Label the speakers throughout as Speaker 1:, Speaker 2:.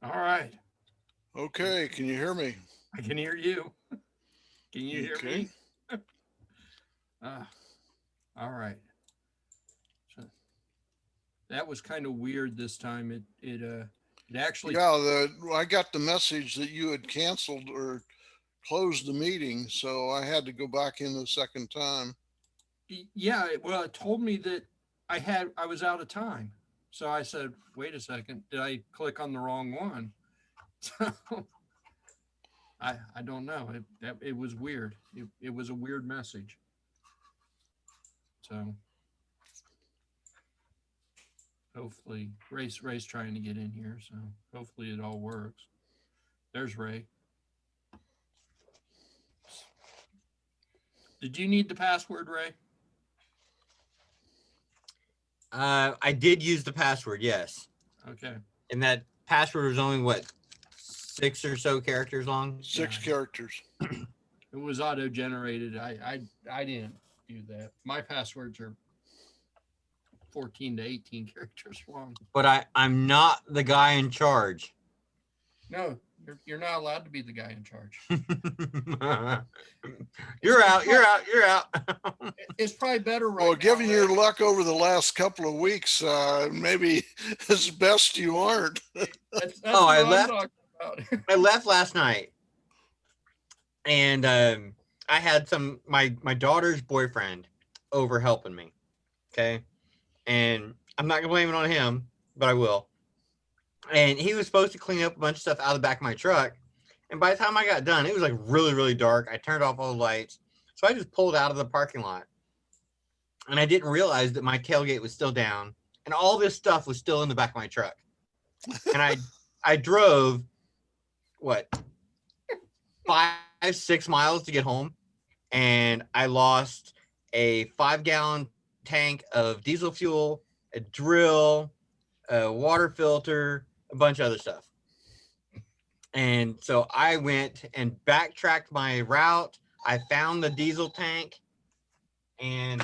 Speaker 1: All right.
Speaker 2: Okay, can you hear me?
Speaker 1: I can hear you. Can you hear
Speaker 2: Okay.
Speaker 1: me? Uh, all right. So that was kind of weird this time. It actually
Speaker 2: Yeah, I got the message that you had canceled or closed the meeting, so I had to go back in the second time.
Speaker 1: yeah, well, it told me that I was out of time. So I said, "Wait a second, did I click on the wrong one?" So I don't know. It was weird. It was a weird message. So hopefully Ray's trying to get in here, so hopefully it all works. There's Ray. Did you need the password, Ray?
Speaker 3: I did use the password, yes.
Speaker 1: Okay.
Speaker 3: And that password was only what, 6 or so characters long?
Speaker 2: Six
Speaker 1: Yeah.
Speaker 2: characters.
Speaker 1: It was auto generated. I didn't do that. My passwords are 14 to 18 characters long.
Speaker 3: But I'm not the guy in charge.
Speaker 1: No, you're not allowed to be the guy in charge.
Speaker 3: You're out. You're out. You're out.
Speaker 1: It's probably better right
Speaker 2: Well,
Speaker 1: now.
Speaker 2: given your
Speaker 1: Ray.
Speaker 2: luck over the last couple of weeks, maybe it's best you aren't.
Speaker 1: That's
Speaker 3: Oh,
Speaker 1: what
Speaker 3: I
Speaker 1: I'm
Speaker 3: left.
Speaker 1: talking about.
Speaker 3: I left last night, and I had my daughter's boyfriend over helping me. Okay, and I'm not gonna blame it on him, but I will. And he was supposed to clean up a bunch of stuff out of the back of my truck. And by the time I got done, it was like really, really dark. I turned off all the lights. So I just pulled out of the parking lot. And I didn't realize that my tailgate was still down. And all this stuff was still in the back of my truck. And I drove, what, 5-6 miles to get home. And I lost a 5-gallon tank of diesel fuel, a drill, a water filter, a bunch of other stuff. And so I went and backtracked my route. I found the diesel tank, and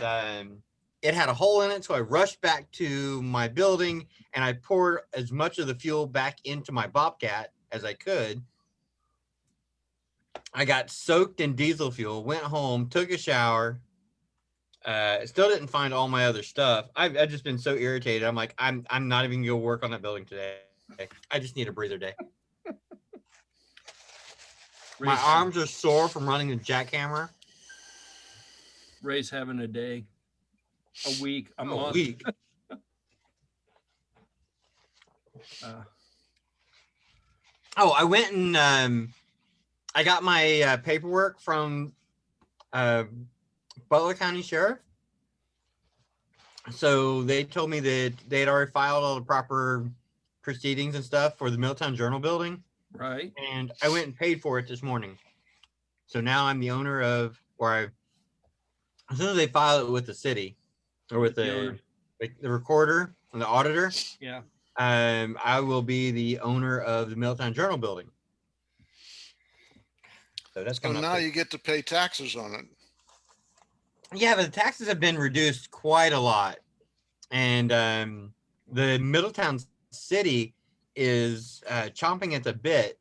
Speaker 3: it had a hole in it. So I rushed back to my building, and I poured as much of the fuel back into my Bobcat as I could. I got soaked in diesel fuel, went home, took a shower. Still didn't find all my other stuff. I've just been so irritated. I'm like, I'm not even gonna work on that building today. I just need a breather day. My arms are sore from running the jackhammer.
Speaker 1: Ray's having a day, a week, a month.
Speaker 3: Week. I went and I got my paperwork from Butler County Sheriff. So they told me that they had already filed all the proper proceedings and stuff for the Middletown Journal building.
Speaker 1: Right.
Speaker 3: And I went and paid for it this morning. So now I'm the owner of, as soon as they file it with the city or with the recorder and the auditor,
Speaker 1: yeah,
Speaker 3: I will be the owner of the Middletown Journal building. So that's coming
Speaker 2: So
Speaker 3: up.
Speaker 2: now you get to pay taxes on it.
Speaker 3: Yeah, but the taxes have been reduced quite a lot. And the Middletown city is chomping at the bit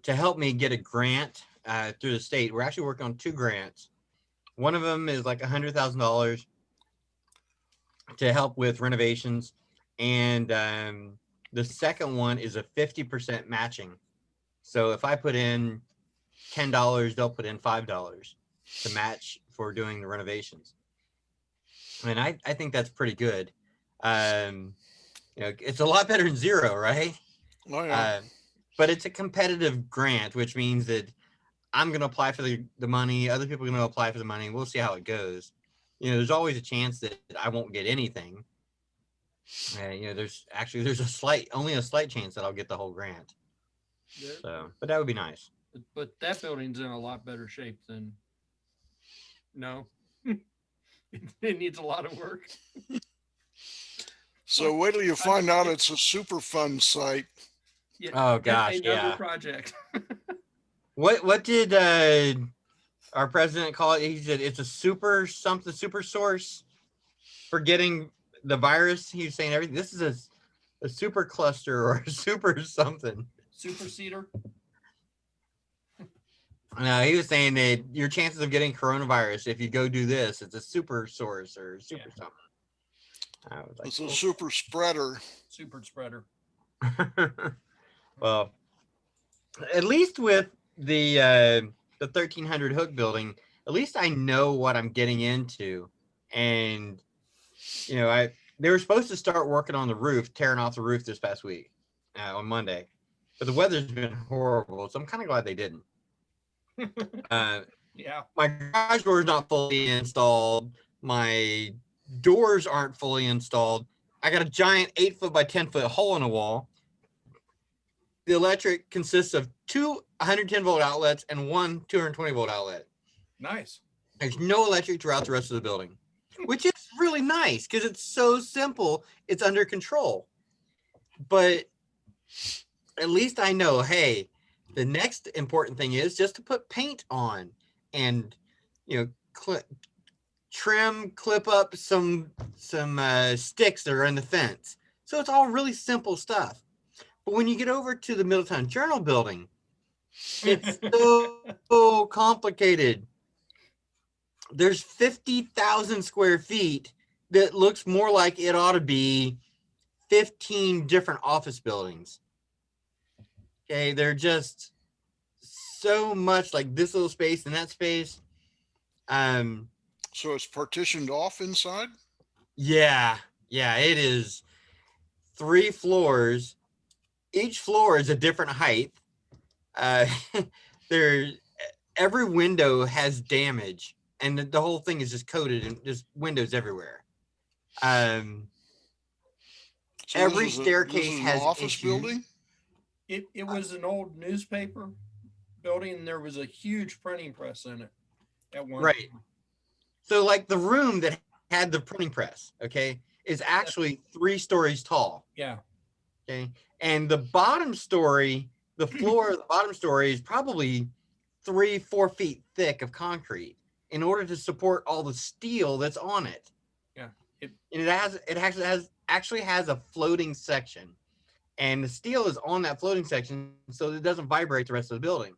Speaker 3: to help me get a grant through the state. We're actually working on 2 grants. One of them is like $100,000 to help with renovations. And the second one is a 50% matching. So if I put in $10, they'll put in $5 to match for doing the renovations. I mean, I think that's pretty good. It's a lot better than zero, right?
Speaker 2: Oh, yeah.
Speaker 3: But it's a competitive grant, which means that I'm going to apply for the money. Other people are going to apply for the money. We'll see how it goes. There's always a chance that I won't get anything. There's only a slight chance that I'll get the whole grant. So, but that would be nice.
Speaker 1: But that building's in a lot better shape than. No, it needs a lot of work.
Speaker 2: So wait till you find out it's a Superfund site.
Speaker 3: Yeah, oh gosh,
Speaker 1: another project.
Speaker 3: What did our president call it? He said it's a super source for getting the virus. He was saying everything. This a super cluster or a super something.
Speaker 1: Super cedar.
Speaker 3: No, he was saying that your chances of getting coronavirus if you go do this, it's a super source or super something. I was like,
Speaker 2: It's a super spreader.
Speaker 1: Super spreader.
Speaker 3: well, at least with the 1300 hook building, at least I know what I'm getting into. And you know, they were supposed to start working on the roof, tearing off the roof this past week on Monday, but the weather's been horrible, so I'm kind of glad they didn't.
Speaker 1: Yeah.
Speaker 3: My garage door is not fully installed. My doors aren't fully installed. I got a giant 8-foot by 10-foot hole in the wall. The electric consists of 2 110-volt outlets and 1 220-volt outlet.
Speaker 1: Nice.
Speaker 3: There's no electric throughout the rest of the building, which is really nice because it's so simple. It's under control. But at least I know, hey, the next important thing is just to put paint on and, you know, clip up some sticks that are in the fence. So it's all really simple stuff. But when you get over to the Middletown Journal building, it's so complicated. There's 50,000 square feet that looks more like it ought to be 15 different office buildings. Okay, they're just so much like this little space and that space.
Speaker 2: So it's partitioned off inside?
Speaker 3: Yeah, it is 3 floors. Each floor is a different height. Every window has damage, and the whole thing is just coated and there's windows everywhere.
Speaker 2: So
Speaker 3: Every
Speaker 2: this is
Speaker 3: staircase
Speaker 2: an
Speaker 3: has
Speaker 2: office
Speaker 3: issues.
Speaker 2: building?
Speaker 1: It was an old newspaper building, and there was a huge printing press in it at one
Speaker 3: Right. So like the room that had the printing press, okay, is actually 3 stories tall.
Speaker 1: Yeah.
Speaker 3: Okay. And the bottom story, the floor of the bottom story is probably 3-4 feet thick of concrete in order to support all the steel that's on it.
Speaker 1: Yeah.
Speaker 3: And it actually has a floating section. And the steel is on that floating section so it doesn't vibrate the rest of the building.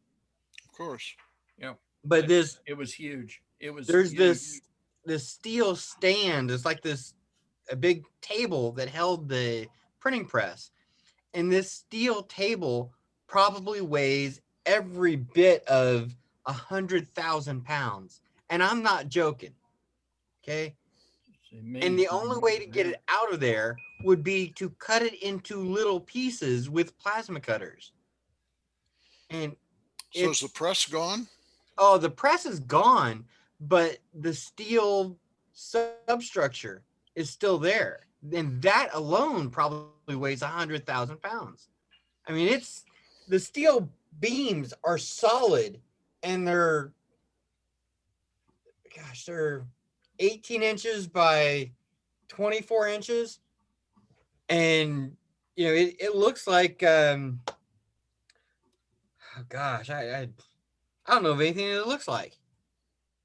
Speaker 2: Of course.
Speaker 1: Yeah.
Speaker 3: But
Speaker 1: it was huge.
Speaker 3: There's
Speaker 1: huge.
Speaker 3: this steel stand. It's like a big table that held the printing press. And this steel table probably weighs every bit of 100,000 pounds. And I'm not joking. Okay. And the only way to get it out of there would be to cut it into little pieces with plasma cutters. And
Speaker 2: so is the press gone?
Speaker 3: Oh, the press is gone, but the steel substructure is still there. And that alone probably weighs 100,000 pounds. I mean, the steel beams are solid and they're 18 inches by 24 inches. And, you know, it looks like, I don't know of anything that it looks like.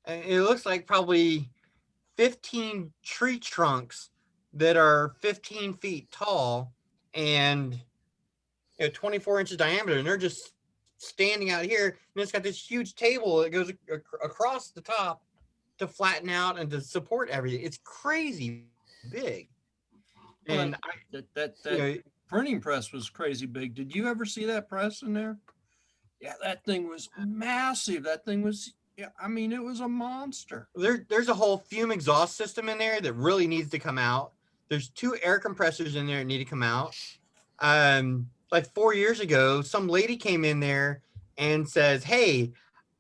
Speaker 3: It looks like probably 15 tree trunks that are 15 feet tall and 24 inches diameter, and they're just standing out here. And it's got this huge table that goes across the top to flatten out and to support everything. It's crazy big. And
Speaker 1: that printing press was crazy big. Did you ever see that press in there? Yeah, that thing was massive. That thing was, I mean, it was a monster.
Speaker 3: There's a whole fume exhaust system in there that really needs to come out. There's 2 air compressors in there that need to come out. Like 4 years ago, some lady came in there and says, "Hey,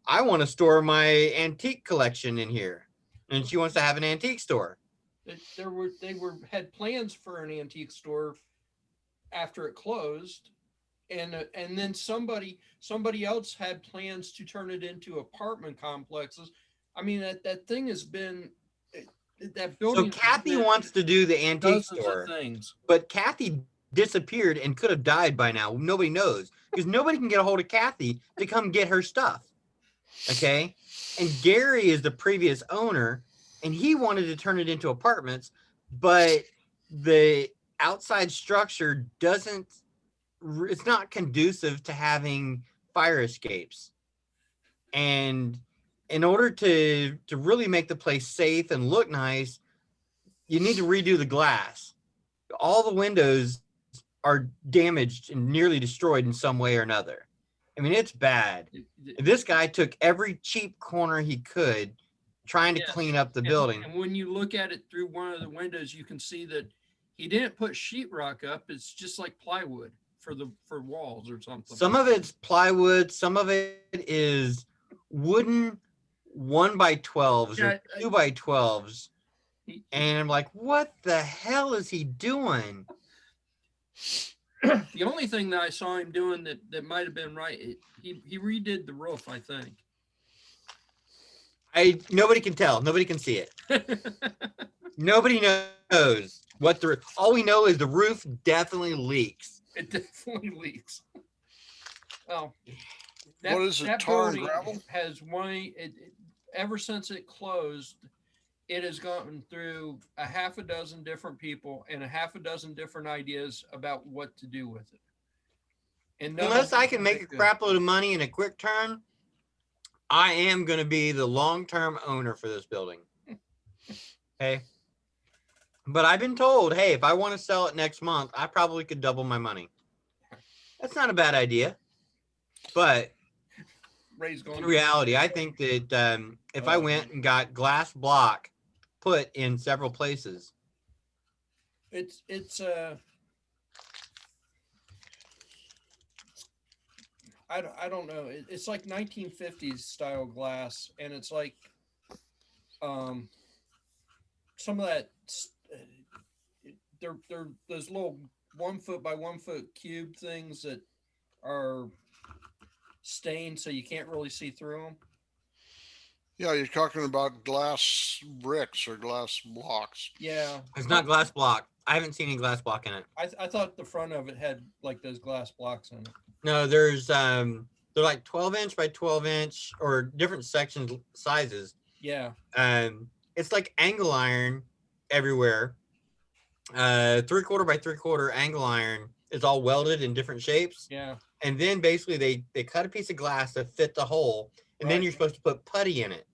Speaker 3: I want to store my antique collection in here." And she wants to have an antique store.
Speaker 1: They had plans for an antique store after it closed. And then somebody else had plans to turn it into apartment complexes. I mean, that thing has been that building.
Speaker 3: So Kathy wants to do the antique store, but Kathy disappeared and could have died by now. Nobody knows because nobody can get a hold of Kathy to come get her stuff. Okay, and Gary is the previous owner, and he wanted to turn it into apartments, but the outside structure it's not conducive to having fire escapes. And in order to really make the place safe and look nice, you need to redo the glass. All the windows are damaged and nearly destroyed in some way or another. I mean, it's bad. This guy took every cheap corner he could trying to clean up the building.
Speaker 1: And when you look at it through one of the windows, you can see that he didn't put sheetrock up. It's just like plywood for walls or something.
Speaker 3: Some of it's plywood, some of it is wooden 1x12s or 2x12s. And I'm like, what the hell is he doing?
Speaker 1: The only thing that I saw him doing that might have been right, he redid the roof, I think.
Speaker 3: Nobody can tell. Nobody can see it. Nobody knows what all we know is the roof definitely leaks.
Speaker 1: It definitely leaks. Well,
Speaker 2: what is it? Tar and gravel?
Speaker 1: Has ever since it closed, it has gone through a half a dozen different people and a half a dozen different ideas about what to do with it. And
Speaker 3: unless I can make a crap load of money in a quick turn, I am going to be the long-term owner for this building. Okay. But I've been told, hey, if I want to sell it next month, I probably could double my money. That's not a bad idea. But in reality, I think that if I went and got glass block put in several places.
Speaker 1: I don't know. It's like 1950s style glass, and it's like some of that. They're those little 1 foot by 1 foot cube things that are stained, so you can't really see through them.
Speaker 2: Yeah, you're talking about glass bricks or glass blocks.
Speaker 1: Yeah,
Speaker 3: it's not glass block. I haven't seen any glass block in it.
Speaker 1: I thought the front of it had like those glass blocks in it.
Speaker 3: No, there's they're like 12-inch by 12-inch or different sections sizes.
Speaker 1: Yeah.
Speaker 3: It's like angle iron everywhere. 3/4 by 3/4 angle iron is all welded in different shapes.
Speaker 1: Yeah.
Speaker 3: And then basically they cut a piece of glass to fit the hole, and then you're supposed to put putty in it.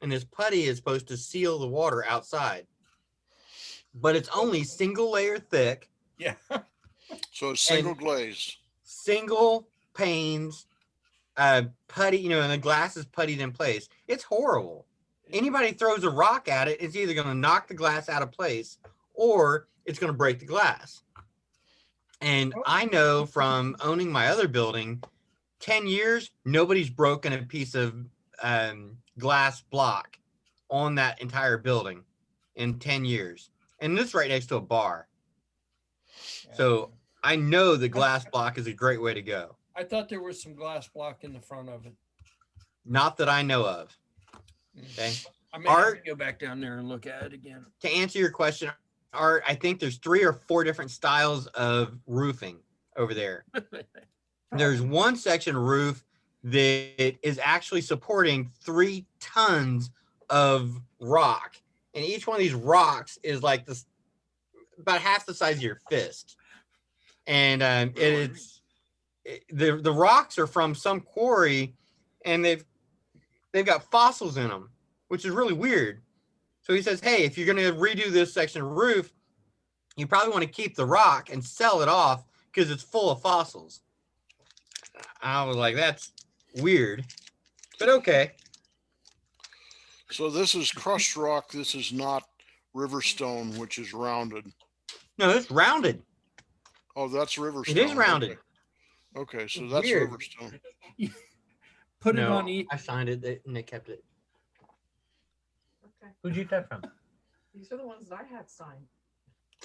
Speaker 3: And this putty is supposed to seal the water outside. But it's only single layer thick.
Speaker 1: Yeah.
Speaker 2: So it's single glazed.
Speaker 3: Single panes, putty, and the glass is puttied in place. It's horrible. Anybody throws a rock at it, it's either going to knock the glass out of place or it's going to break the glass. And I know from owning my other building, 10 years, nobody's broken a piece of glass block on that entire building in 10 years. And this is right next to a bar. So I know the glass block is a great way to go.
Speaker 1: I thought there was some glass block in the front of it.
Speaker 3: Not that I know of. Okay.
Speaker 1: I may have to go back down there and look at it again.
Speaker 3: To answer your question, Art, I think there's 3 or 4 different styles of roofing over there. There's one section roof that is actually supporting 3 tons of rock. And each one of these rocks is like this, about half the size of your fist. And the rocks are from some quarry, and they've got fossils in them, which is really weird. So he says, hey, if you're going to redo this section of roof, you probably want to keep the rock and sell it off because it's full of fossils. I was like, that's weird, but okay.
Speaker 2: So this is crushed rock. This is not Riverstone, which is rounded.
Speaker 3: No, it's rounded.
Speaker 2: Oh, that's Riverstone.
Speaker 3: It is rounded.
Speaker 2: Okay, so that's
Speaker 3: weird.
Speaker 2: Riverstone.
Speaker 1: Put it on
Speaker 3: I signed it and they kept it.
Speaker 4: Okay.
Speaker 3: Who'd you get that from?
Speaker 4: These are the ones that I had signed.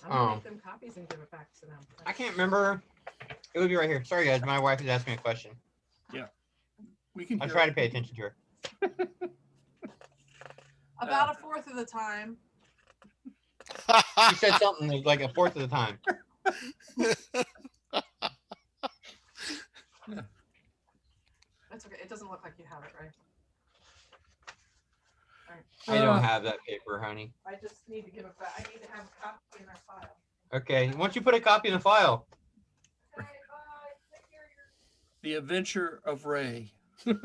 Speaker 4: I'm gonna make them copies and give it back to them.
Speaker 3: I can't remember. It would be right here. Sorry, guys. My wife is asking me a question.
Speaker 1: Yeah. We can.
Speaker 3: I'll try to pay attention to her.
Speaker 4: About a fourth of the time.
Speaker 3: She said something that was like a fourth of the time.
Speaker 4: That's okay. It doesn't look like you have it, right?
Speaker 3: I don't have that paper, honey.
Speaker 4: I just need to give it back. I need to have a copy in our file.
Speaker 3: Okay. Why don't you put a copy in the file?
Speaker 1: The Adventure of Ray.
Speaker 3: You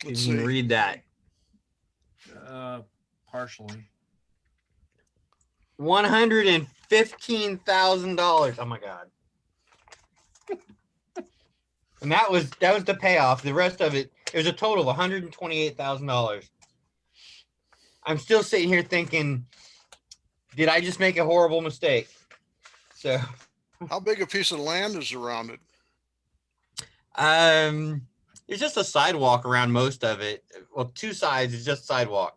Speaker 2: Let's
Speaker 3: can
Speaker 2: see.
Speaker 3: read that.
Speaker 1: Partially.
Speaker 3: $115,000. Oh my God. And that was the payoff. The rest of it was a total of $128,000. I'm still sitting here thinking, did I just make a horrible mistake? So,
Speaker 2: How big a piece of land is around it?
Speaker 3: there's just a sidewalk around most of it. Well, two sides is just sidewalk,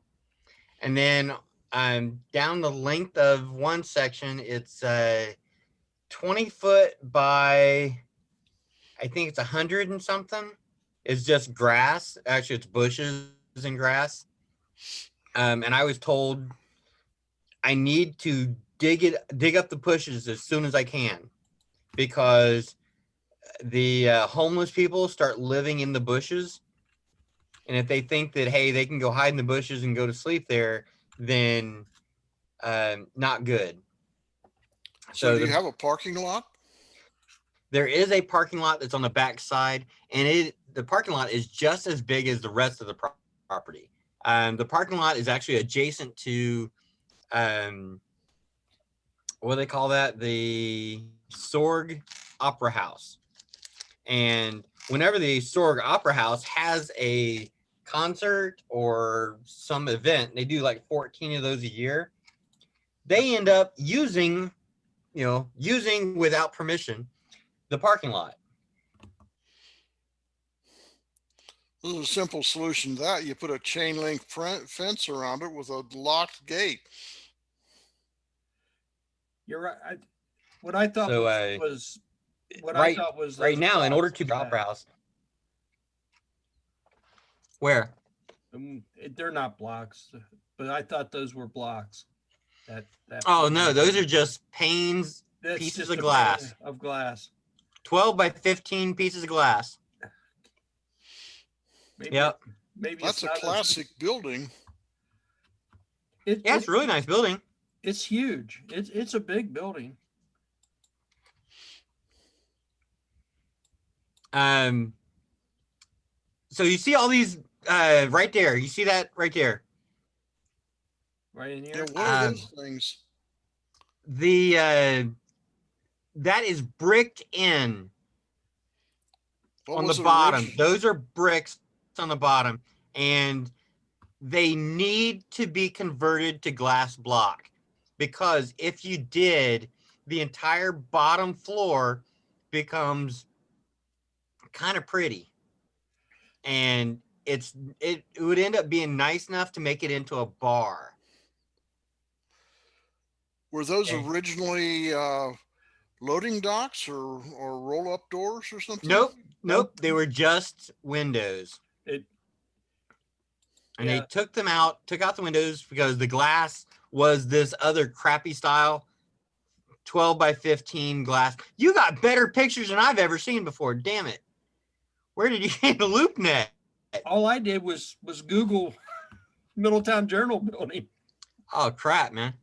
Speaker 3: and then down the length of one section, it's 20 foot by, I think it's 100 and something. It's just grass. Actually, it's bushes and grass. And I was told I need to dig up the bushes as soon as I can, because the homeless people start living in the bushes. And if they think that, hey, they can go hide in the bushes and go to sleep there, then not good.
Speaker 2: So do you have a parking lot?
Speaker 3: There is a parking lot that's on the back side, and the parking lot is just as big as the rest of the property. The parking lot is actually adjacent to what do they call that? The Sorg Opera House. And whenever the Sorg Opera House has a concert or some event, they do like 14 of those a year. They end up using without permission the parking lot.
Speaker 2: There's a simple solution to that. You put a chain link fence around it with a locked gate.
Speaker 1: You're right. What I thought
Speaker 3: So,
Speaker 1: was what
Speaker 3: right,
Speaker 1: I thought was
Speaker 3: right
Speaker 1: those
Speaker 3: now, in order
Speaker 1: blocks
Speaker 3: to
Speaker 1: was
Speaker 3: the Opera
Speaker 1: that.
Speaker 3: House. Where?
Speaker 1: They're not blocks, but I thought those were blocks. That
Speaker 3: Oh no, those are just panes,
Speaker 1: That's
Speaker 3: pieces
Speaker 1: just
Speaker 3: of
Speaker 1: a
Speaker 3: glass.
Speaker 1: pane of glass.
Speaker 3: 12 by 15 pieces of glass.
Speaker 1: Maybe
Speaker 3: Yep.
Speaker 1: Maybe
Speaker 2: That's a classic building.
Speaker 3: Yeah, it's a really nice building.
Speaker 1: It's huge. It's a big building.
Speaker 3: So you see all these right there. You see that right there?
Speaker 1: Right in here.
Speaker 2: Yeah, what are those things?
Speaker 3: That is bricked in on the bottom. Those are bricks on the bottom, and they need to be converted to glass block, because if you did, the entire bottom floor becomes kind of pretty, and it would end up being nice enough to make it into a bar.
Speaker 2: Were those originally loading docks or roll up doors or something?
Speaker 3: Nope. They were just windows. They took out the windows because the glass was this other crappy style 12 by 15 glass. You got better pictures than I've ever seen before. Damn it. Where did you get the LoopNet?
Speaker 1: All I did was Google Middletown Journal building.
Speaker 3: Oh crap, man.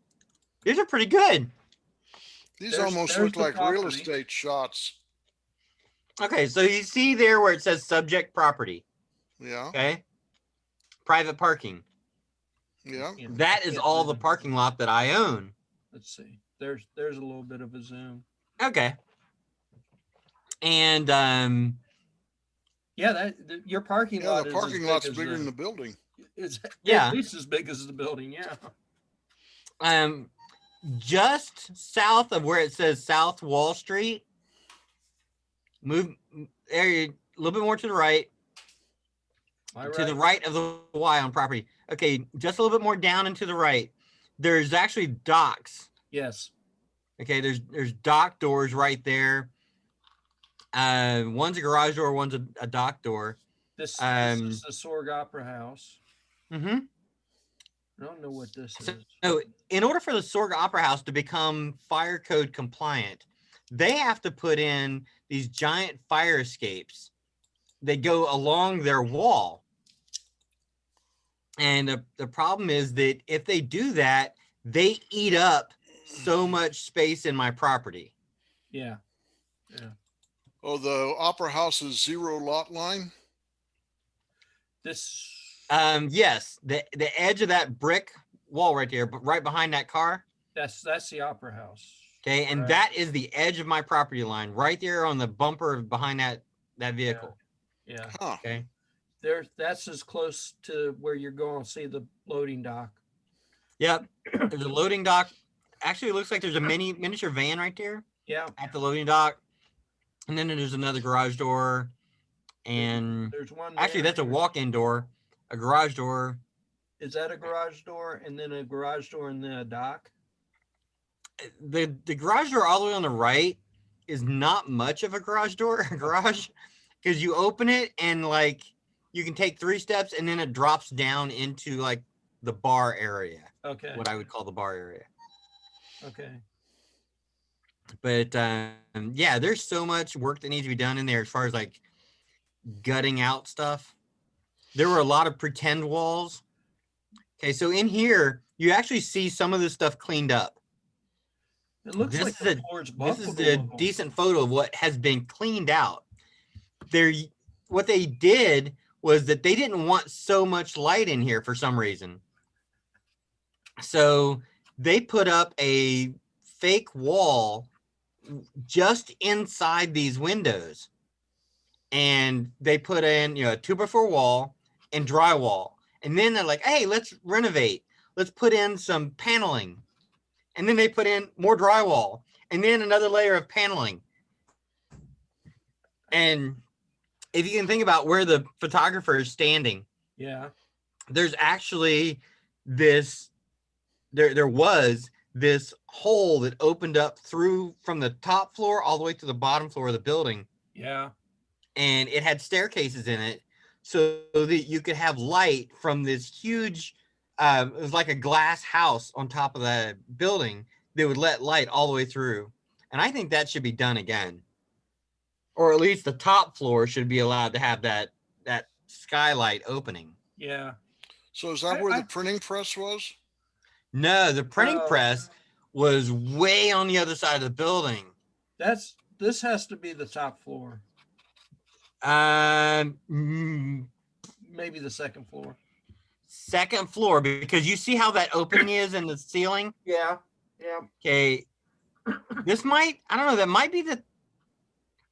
Speaker 3: These are pretty good.
Speaker 2: These almost look like real estate shots.
Speaker 3: Okay, so you see there where it says subject property.
Speaker 2: Yeah.
Speaker 3: Okay. Private parking.
Speaker 2: Yeah.
Speaker 3: That is all the parking lot that I own.
Speaker 1: Let's see. There's a little bit of a zoom.
Speaker 3: Okay. And
Speaker 1: your parking lot.
Speaker 2: The parking lot's bigger than the building.
Speaker 1: It's at least as big as the building. Yeah.
Speaker 3: Just south of where it says South Wall Street, move area a little bit more to the right. The right of the Y on property. Okay, just a little bit more down and to the right. There's actually docks.
Speaker 1: Yes.
Speaker 3: Okay, there's dock doors right there. One's a garage door, one's a dock door.
Speaker 1: This is the Sorg Opera House.
Speaker 3: Mm-hmm.
Speaker 1: I don't know what this is.
Speaker 3: So, in order for the Sorg Opera House to become fire code compliant, they have to put in these giant fire escapes. They go along their wall. And the problem is that if they do that, they eat up so much space in my property.
Speaker 1: Yeah.
Speaker 2: Oh, the Opera House is 0 lot line?
Speaker 1: This,
Speaker 3: Yes, the edge of that brick wall right there, but right behind that car.
Speaker 1: that's the Opera House.
Speaker 3: Okay, and
Speaker 1: Right.
Speaker 3: that is the edge of my property line, right there on the bumper behind that vehicle.
Speaker 1: Yeah.
Speaker 2: Huh.
Speaker 3: Okay.
Speaker 1: That's as close to where you're going to see the loading dock.
Speaker 3: Yep. There's a loading dock. Actually, it looks like there's a miniature van right there
Speaker 1: Yeah.
Speaker 3: at the loading dock. And then there's another garage door. And
Speaker 1: There's one
Speaker 3: actually,
Speaker 1: there.
Speaker 3: that's a walk-in door, a garage door.
Speaker 1: Is that a garage door and then a garage door and then a dock?
Speaker 3: The garage door all the way on the right is not much of a garage door, because you open it and like you can take 3 steps and then it drops down into like the bar area,
Speaker 1: Okay.
Speaker 3: what I would call the bar area.
Speaker 1: Okay.
Speaker 3: But yeah, there's so much work that needs to be done in there as far as like gutting out stuff. There were a lot of pretend walls. Okay, so in here, you actually see some of this stuff cleaned up.
Speaker 1: It looks
Speaker 3: This
Speaker 1: like
Speaker 3: is
Speaker 1: the
Speaker 3: a-
Speaker 1: floor's
Speaker 3: This is
Speaker 1: buckled
Speaker 3: a
Speaker 1: little.
Speaker 3: decent photo of what has been cleaned out. What they did was that they didn't want so much light in here for some reason. So they put up a fake wall just inside these windows. And they put in, a 2x4 wall and drywall. And then they're like, hey, let's renovate. Let's put in some paneling. And then they put in more drywall and then another layer of paneling. And if you can think about where the photographer is standing,
Speaker 1: Yeah.
Speaker 3: there's actually this, there was this hole that opened up through from the top floor all the way to the bottom floor of the building.
Speaker 1: Yeah.
Speaker 3: And it had staircases in it so that you could have light from this huge, it was like a glass house on top of the building that would let light all the way through. And I think that should be done again. Or at least the top floor should be allowed to have that skylight opening.
Speaker 1: Yeah.
Speaker 2: So is that where the printing press was?
Speaker 3: No, the printing
Speaker 1: Oh.
Speaker 3: press was way on the other side of the building.
Speaker 1: This has to be the top floor,
Speaker 3: Mm,
Speaker 1: maybe the second floor.
Speaker 3: second floor, because you see how that opening is in the ceiling?
Speaker 1: Yeah. Yeah.
Speaker 3: Okay. This might, I don't know, that might be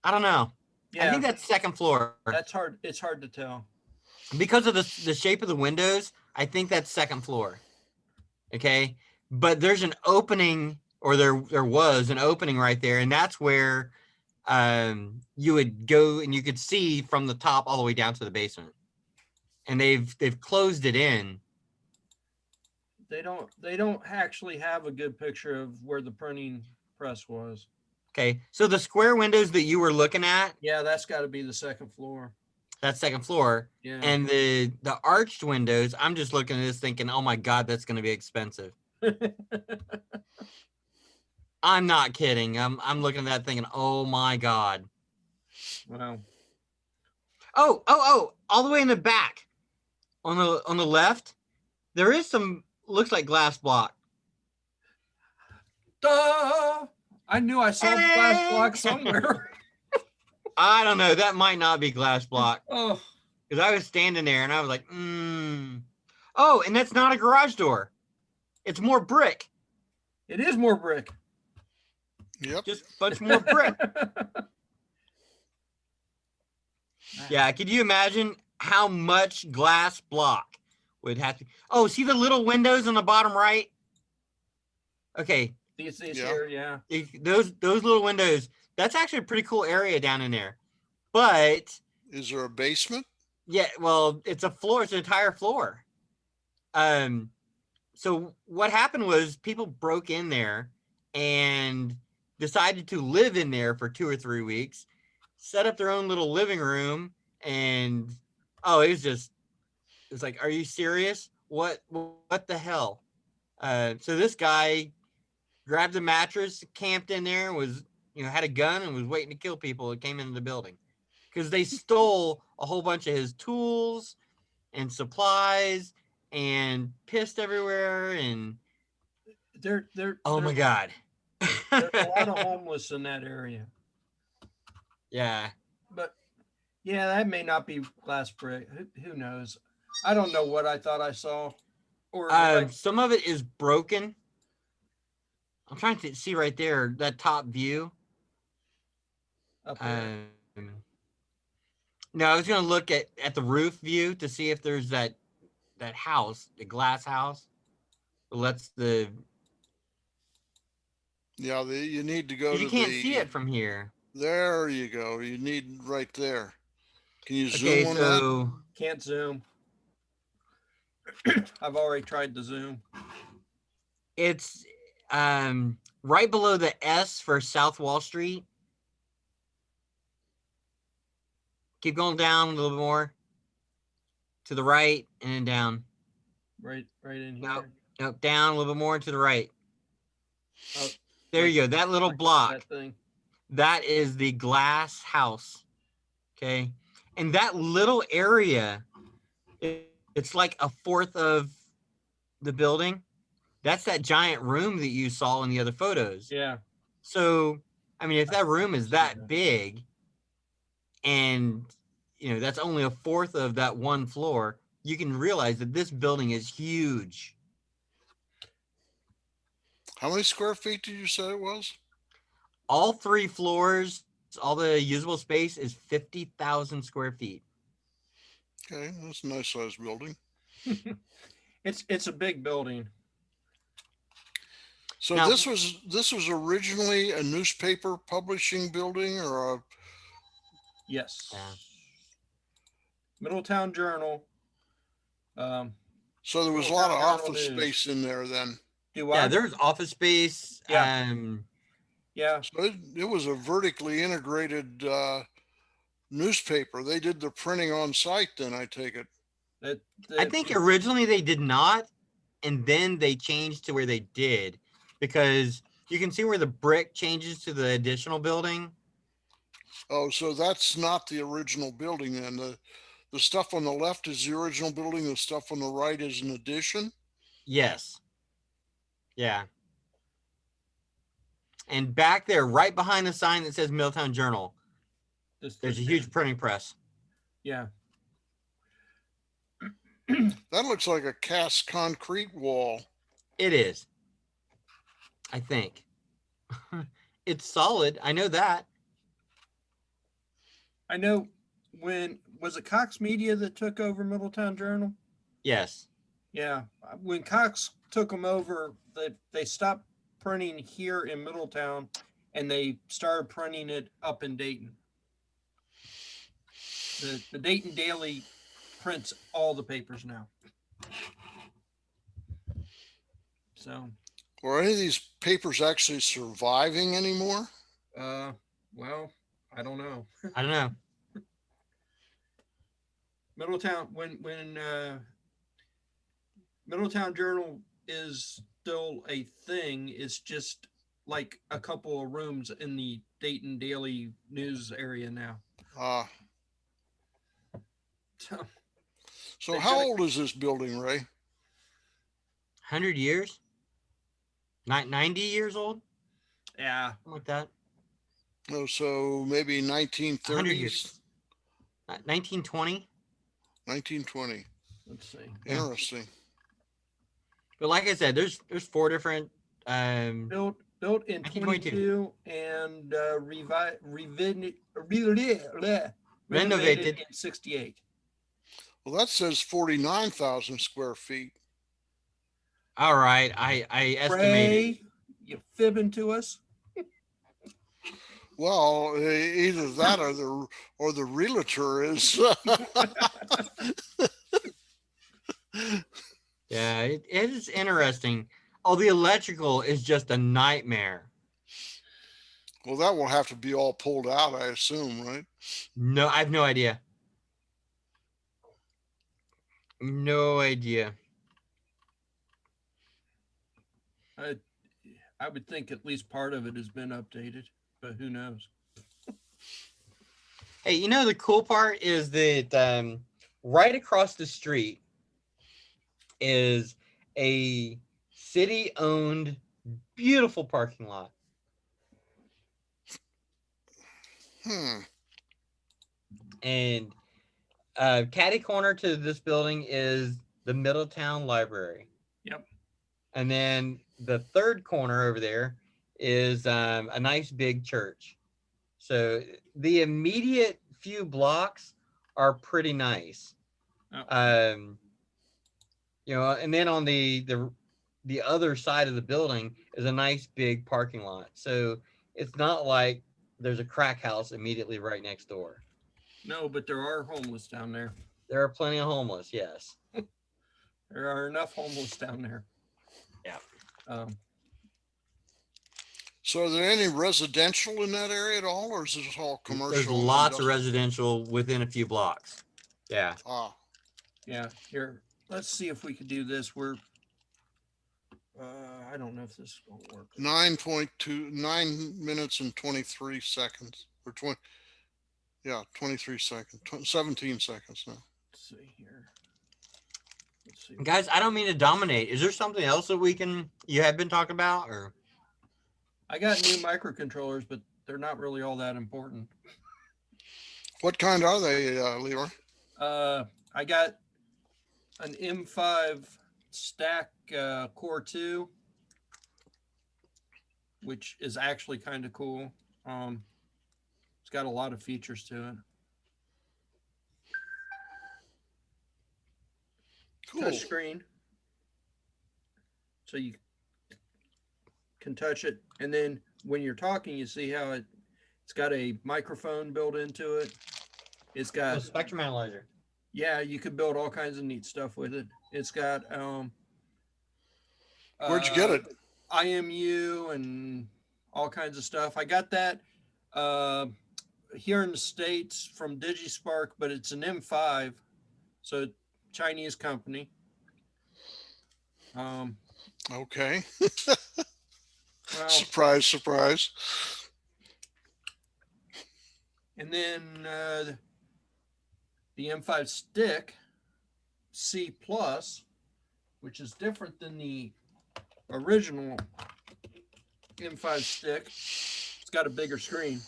Speaker 3: I don't know.
Speaker 1: Yeah.
Speaker 3: I think that's second floor.
Speaker 1: That's hard. It's hard to tell.
Speaker 3: Because of the shape of the windows, I think that's second floor. Okay. But there's an opening, or there was an opening right there, and that's where you would go and you could see from the top all the way down to the basement. And they've closed it in.
Speaker 1: They don't actually have a good picture of where the printing press was.
Speaker 3: Okay. So the square windows that you were looking at,
Speaker 1: Yeah, that's got to be the second floor.
Speaker 3: that's second floor.
Speaker 1: Yeah.
Speaker 3: And the arched windows, I'm just looking at this thinking, oh my God, that's going to be expensive. I'm not kidding. I'm looking at that thinking, oh my God.
Speaker 1: Wow.
Speaker 3: Oh, all the way in the back on the left, there is some, looks like glass block.
Speaker 1: Duh! I knew I saw the glass block somewhere.
Speaker 3: I don't know. That might not be glass block.
Speaker 1: Oh.
Speaker 3: Because I was standing there and I was like, Oh, and that's not a garage door. It's more brick.
Speaker 1: It is more brick.
Speaker 2: Yep.
Speaker 3: Just a bunch more brick. Yeah, could you imagine how much glass block would have to? Oh, see the little windows on the bottom right? Okay,
Speaker 1: These
Speaker 2: Yeah.
Speaker 1: here, yeah.
Speaker 3: those little windows, that's actually a pretty cool area down in there. But
Speaker 2: Is there a basement?
Speaker 3: yeah, well, it's a floor, it's an entire floor. So what happened was people broke in there and decided to live in there for 2 or 3 weeks, set up their own little living room, and it's like, are you serious? What the hell? So this guy grabbed a mattress, camped in there, was had a gun and was waiting to kill people that came into the building because they stole a whole bunch of his tools and supplies and pissed everywhere. And oh my God.
Speaker 1: There's a lot of homeless in that area.
Speaker 3: Yeah.
Speaker 1: But yeah, that may not be glass brick. Who knows? I don't know what I thought I saw. Or
Speaker 3: Some of it is broken. I'm trying to see right there, that top view.
Speaker 1: up there.
Speaker 3: No, I was going to look at the roof view to see if there's that house, the glass house. Let's the.
Speaker 2: Yeah, you need to go to
Speaker 3: You can't see it from here.
Speaker 2: There you go. You need right there. Can you
Speaker 3: Okay,
Speaker 2: zoom on
Speaker 3: so
Speaker 1: Can't zoom. I've already tried to zoom.
Speaker 3: it's right below the S for South Wall Street. Keep going down a little bit more. To the right and then down.
Speaker 1: Right in here.
Speaker 3: Nope, down a little bit more to the right.
Speaker 1: Oh,
Speaker 3: there you go. That little block.
Speaker 1: That thing.
Speaker 3: That is the glass house. Okay. And that little area, it's like a fourth of the building. That's that giant room that you saw in the other photos.
Speaker 1: Yeah.
Speaker 3: So, I mean, if that room is that big and, that's only a fourth of that one floor, you can realize that this building is huge.
Speaker 2: How many square feet did you say it was?
Speaker 3: All 3 floors, all the usable space is 50,000 square feet.
Speaker 2: Okay, that's a nice sized building.
Speaker 1: It's a big building.
Speaker 2: So
Speaker 3: Now-
Speaker 2: this was originally a newspaper publishing building or a
Speaker 1: Yes.
Speaker 3: Yeah.
Speaker 1: Middletown Journal.
Speaker 2: so there was a lot of office space in there then.
Speaker 3: Yeah, there's office space.
Speaker 1: Yeah. Yeah.
Speaker 2: So it was a vertically integrated newspaper. They did the printing on site then, I take it.
Speaker 3: I think originally they did not, and then they changed to where they did, because you can see where the brick changes to the additional building.
Speaker 2: Oh, so that's not the original building then. The stuff on the left is the original building. The stuff on the right is an addition.
Speaker 3: Yes. Yeah. And back there, right behind the sign that says Middletown Journal, there's a huge printing press.
Speaker 1: Yeah.
Speaker 2: That looks like a cast concrete wall.
Speaker 3: It is. I think. It's solid. I know that.
Speaker 1: I know was it Cox Media that took over Middletown Journal?
Speaker 3: Yes.
Speaker 1: Yeah. When Cox took them over, they stopped printing here in Middletown and they started printing it up in Dayton. The Dayton Daily prints all the papers now. So.
Speaker 2: Are any of these papers actually surviving anymore?
Speaker 1: Well, I don't know.
Speaker 3: I don't know.
Speaker 1: Middletown, when Middletown Journal is still a thing, it's just like a couple of rooms in the Dayton Daily News area now.
Speaker 2: So how old is this building, Ray?
Speaker 3: 100 years? 90 years old?
Speaker 1: Yeah.
Speaker 3: Something like that.
Speaker 2: Oh, so maybe 1930s?
Speaker 3: 100 years. 1920?
Speaker 2: 1920.
Speaker 1: Let's see.
Speaker 2: Interesting.
Speaker 3: But like I said, there's 4 different
Speaker 1: Built in 22 and renovated in 68.
Speaker 2: Well, that says 49,000 square feet.
Speaker 3: All right, I estimated.
Speaker 1: Ray, you fibbing to us?
Speaker 2: Well, either that or the realtor is.
Speaker 3: Yeah, it is interesting. Oh, the electrical is just a nightmare.
Speaker 2: Well, that will have to be all pulled out, I assume, right?
Speaker 3: No, I have no idea. No idea.
Speaker 1: I would think at least part of it has been updated, but who knows?
Speaker 3: Hey, the cool part is that right across the street is a city-owned, beautiful parking lot.
Speaker 2: Hmm.
Speaker 3: And catty corner to this building is the Middletown Library.
Speaker 1: Yep.
Speaker 3: And then the third corner over there is a nice big church. So the immediate few blocks are pretty nice.
Speaker 1: Oh.
Speaker 3: You know, and then on the other side of the building is a nice big parking lot. So it's not like there's a crack house immediately right next door.
Speaker 1: No, but there are homeless down there.
Speaker 3: There are plenty of homeless, yes.
Speaker 1: There are enough homeless down there.
Speaker 3: Yeah.
Speaker 2: So are there any residential in that area at all, or is this all commercial?
Speaker 3: There's
Speaker 2: and
Speaker 3: lots of
Speaker 2: industrial?
Speaker 3: residential within a few blocks. Yeah.
Speaker 2: Ah,
Speaker 1: Yeah, here, let's see if we could do this. We're, I don't know if this is gonna work.
Speaker 2: 9 minutes and 23 seconds, or 20. Yeah, 23 seconds, 17 seconds now.
Speaker 1: Let's see here. Let's see.
Speaker 3: Guys, I don't mean to dominate. Is there something else that you have been talking about, or?
Speaker 1: I got new microcontrollers, but they're not really all that important.
Speaker 2: What kind are they, Leroy?
Speaker 1: I got an M5 stack Core 2, which is actually kind of cool. It's got a lot of features to it.
Speaker 2: Cool.
Speaker 1: Touch screen, so you can touch it, and then when you're talking, you see how it's got a microphone built into it. It's got
Speaker 3: A spectrum analyzer.
Speaker 1: Yeah, you could build all kinds of neat stuff with it. It's got
Speaker 2: Where'd you get it?
Speaker 1: IMU and all kinds of stuff. I got that here in the States from DigiSpark, but it's an M5, so Chinese company.
Speaker 2: Okay.
Speaker 1: Well,
Speaker 2: Surprise, surprise.
Speaker 1: and then the M5 stick C+, which is different than the original M5 stick. It's got a bigger screen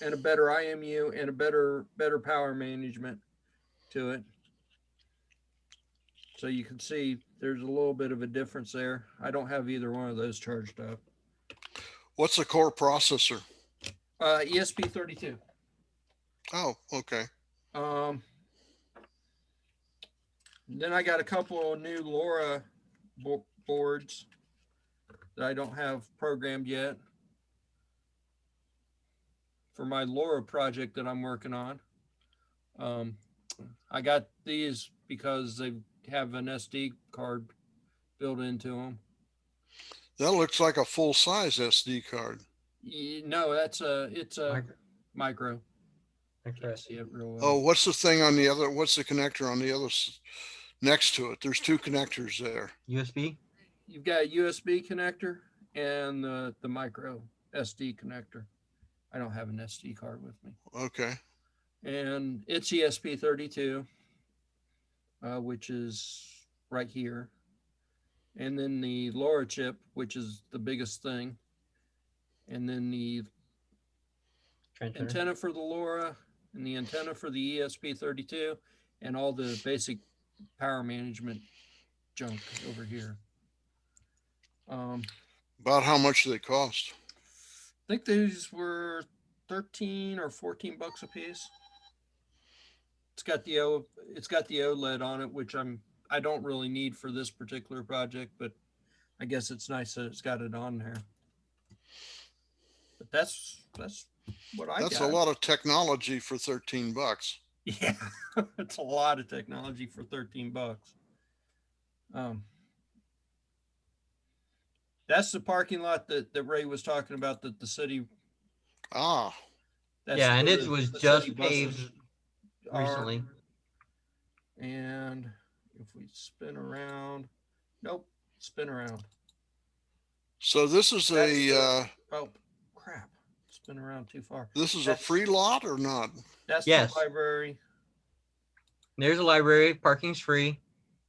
Speaker 1: and a better IMU and a better power management to it. So you can see there's a little bit of a difference there. I don't have either one of those charged up.
Speaker 2: What's the core processor?
Speaker 1: ESP32.
Speaker 2: Oh, okay.
Speaker 1: Then I got a couple of new LoRa boards that I don't have programmed yet for my LoRa project that I'm working on. I got these because they have an SD card built into them.
Speaker 2: That looks like a full-size SD card.
Speaker 1: No, it's a micro.
Speaker 3: Okay.
Speaker 1: See it real well.
Speaker 2: Oh, what's the thing on the other? What's the connector on the other next to it? There's two connectors there.
Speaker 3: USB?
Speaker 1: You've got a USB connector and the micro SD connector. I don't have an SD card with me.
Speaker 2: Okay.
Speaker 1: And it's ESP32, which is right here. And then the LoRa chip, which is the biggest thing. And then the antenna for the LoRa and the antenna for the ESP32 and all the basic power management junk over here.
Speaker 2: About how much do they cost?
Speaker 1: I think these were 13 or 14 bucks a piece. It's got the OLED on it, which I don't really need for this particular project, but I guess it's nice that it's got it on there. But that's what I got.
Speaker 2: That's a lot of technology for 13 bucks.
Speaker 1: Yeah, it's a lot of technology for 13 bucks. That's the parking lot that Ray was talking about that the city.
Speaker 2: Ah,
Speaker 1: That's
Speaker 3: Yeah, and
Speaker 1: where
Speaker 3: it was
Speaker 1: the
Speaker 3: just
Speaker 1: city buses
Speaker 3: paved
Speaker 1: are.
Speaker 3: recently.
Speaker 1: And if we spin around, nope, spin around.
Speaker 2: so this is a
Speaker 1: Oh, crap, spin around too far.
Speaker 2: this is a
Speaker 1: That's-
Speaker 2: free lot or not?
Speaker 1: That's
Speaker 3: Yes.
Speaker 1: the library.
Speaker 3: There's a library. Parking's free.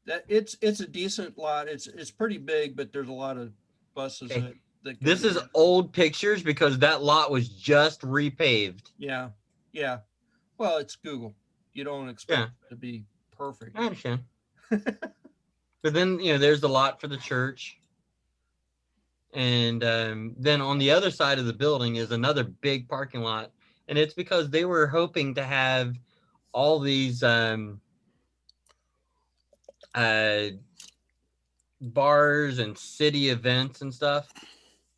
Speaker 1: That it's a decent lot. It's pretty big, but there's a lot of buses
Speaker 3: Okay.
Speaker 1: that go
Speaker 3: This is
Speaker 1: there.
Speaker 3: old pictures because that lot was just repaved.
Speaker 1: Yeah, yeah. Well, it's Google. You don't expect it to be perfect.
Speaker 3: I understand. But then, there's the lot for the church. And then on the other side of the building is another big parking lot. And it's because they were hoping to have all these bars and city events and stuff.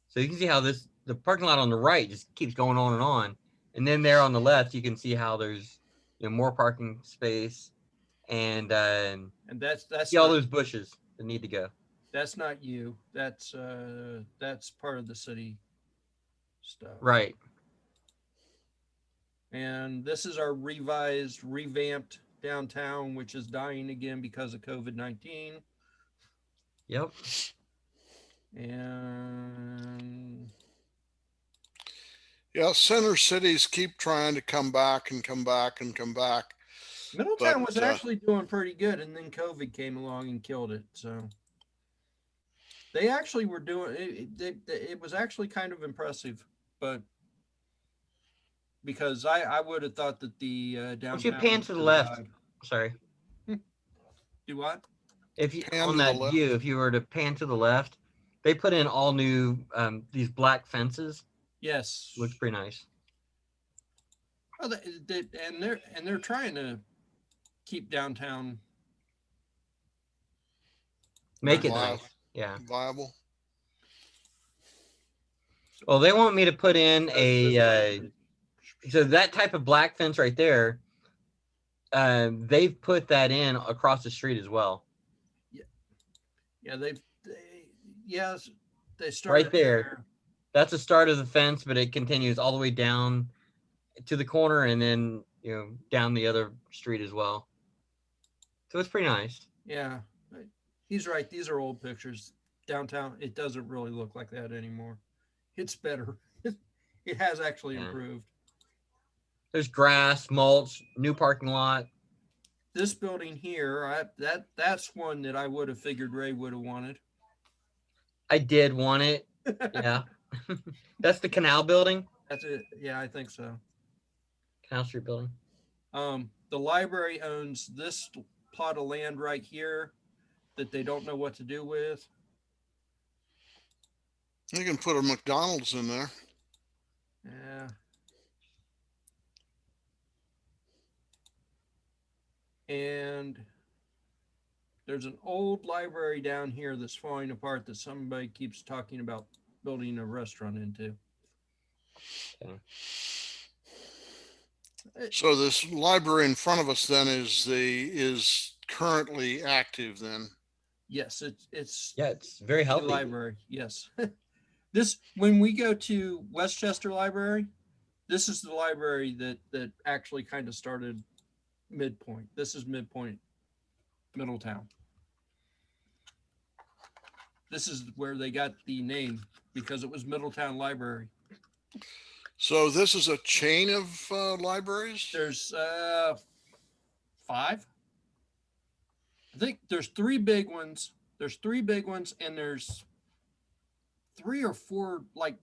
Speaker 3: So you can see how the parking lot on the right just keeps going on and on. And then there on the left, you can see how there's more parking space and
Speaker 1: that's
Speaker 3: see all
Speaker 1: not,
Speaker 3: those bushes that need to go.
Speaker 1: that's not you. That's part of the city stuff.
Speaker 3: Right.
Speaker 1: And this is our revamped downtown, which is dying again because of COVID-19.
Speaker 3: Yep.
Speaker 1: And
Speaker 2: Yeah, center cities keep trying to come back and come back and come back.
Speaker 1: Middletown
Speaker 2: But,
Speaker 1: was actually doing pretty good, and then COVID came along and killed it. So they actually were doing it. It was actually kind of impressive, but because I would have thought that the downtown.
Speaker 3: Once you pan
Speaker 1: would
Speaker 3: to the left,
Speaker 1: survive.
Speaker 3: sorry.
Speaker 1: Do what?
Speaker 3: If you
Speaker 2: Pan
Speaker 3: on
Speaker 2: to the
Speaker 3: that
Speaker 2: left.
Speaker 3: view, if you were to pan to the left, they put in all new these black fences.
Speaker 1: Yes.
Speaker 3: Looks pretty nice.
Speaker 1: Well, they're trying to keep downtown
Speaker 3: Make it
Speaker 2: Wow.
Speaker 3: nice. Yeah.
Speaker 2: Viable.
Speaker 3: Well, they want me to put in a so that type of black fence right there. They've put that in across the street as well.
Speaker 1: Yeah, they started
Speaker 3: Right there. That's the start of the fence, but it continues all the way down to the corner and then down the other street as well. So it's pretty nice.
Speaker 1: Yeah, he's right. These are old pictures. Downtown, it doesn't really look like that anymore. It's better. It has actually improved.
Speaker 3: There's grass, mulch, new parking lot.
Speaker 1: This building here, that's one that I would have figured Ray would have wanted.
Speaker 3: I did want it. Yeah. That's the Canal building.
Speaker 1: That's it. Yeah, I think so.
Speaker 3: Canal Street building.
Speaker 1: The library owns this plot of land right here that they don't know what to do with.
Speaker 2: You can put a McDonald's in there.
Speaker 1: Yeah. And there's an old library down here that's falling apart that somebody keeps talking about building a restaurant into.
Speaker 3: Okay.
Speaker 2: So this library in front of us then is currently active then.
Speaker 1: Yes, it's
Speaker 3: Yeah, it's very
Speaker 1: a
Speaker 3: healthy.
Speaker 1: library. Yes. When we go to Westchester Library, this is the library that actually kind of started Midpoint. This is Midpoint, Middletown. This is where they got the name because it was Middletown Library.
Speaker 2: So this is a chain of libraries?
Speaker 1: There's 5. I think there's 3 big ones. There's 3 big ones, and there's 3 or 4 like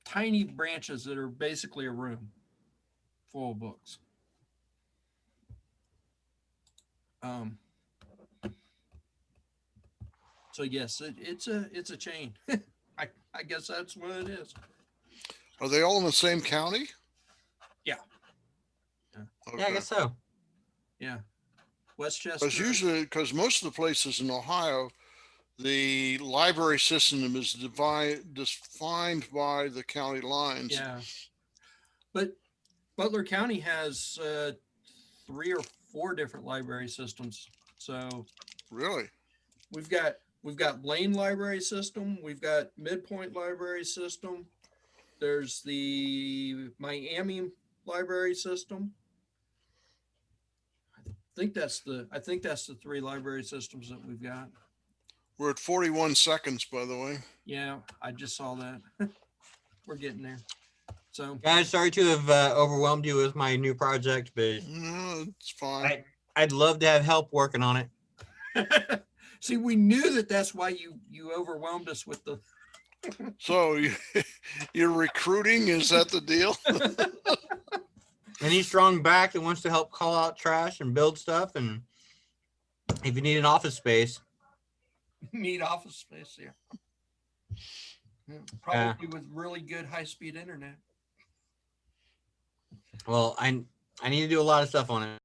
Speaker 1: tiny branches that are basically a room full of books. So yes, it's a chain. I guess that's what it is.
Speaker 2: Are they all in the same county?
Speaker 1: Yeah.
Speaker 2: Okay.
Speaker 3: Yeah, I guess so.
Speaker 1: Yeah. Westchester.
Speaker 2: Because most of the places in Ohio, the library system is defined by the county lines.
Speaker 1: Yeah. But Butler County has 3 or 4 different library systems. So
Speaker 2: Really?
Speaker 1: we've got Lane Library System, we've got Midpoint Library System, there's the Miami Library System. I think that's the 3 library systems that we've got.
Speaker 2: We're at 41 seconds, by the way.
Speaker 1: Yeah, I just saw that. We're getting there. So
Speaker 3: Guys, sorry to have overwhelmed you with my new project, but
Speaker 2: No, it's fine.
Speaker 3: I'd love to have help working on it.
Speaker 1: See, we knew that that's why you overwhelmed us with the.
Speaker 2: So you're recruiting, is that the deal?
Speaker 3: Any strong back that wants to help call out trash and build stuff, and if you need an office space,
Speaker 1: Need office space, yeah. Yeah, probably with really good high-speed internet.
Speaker 3: well, I need to do a lot of stuff on it.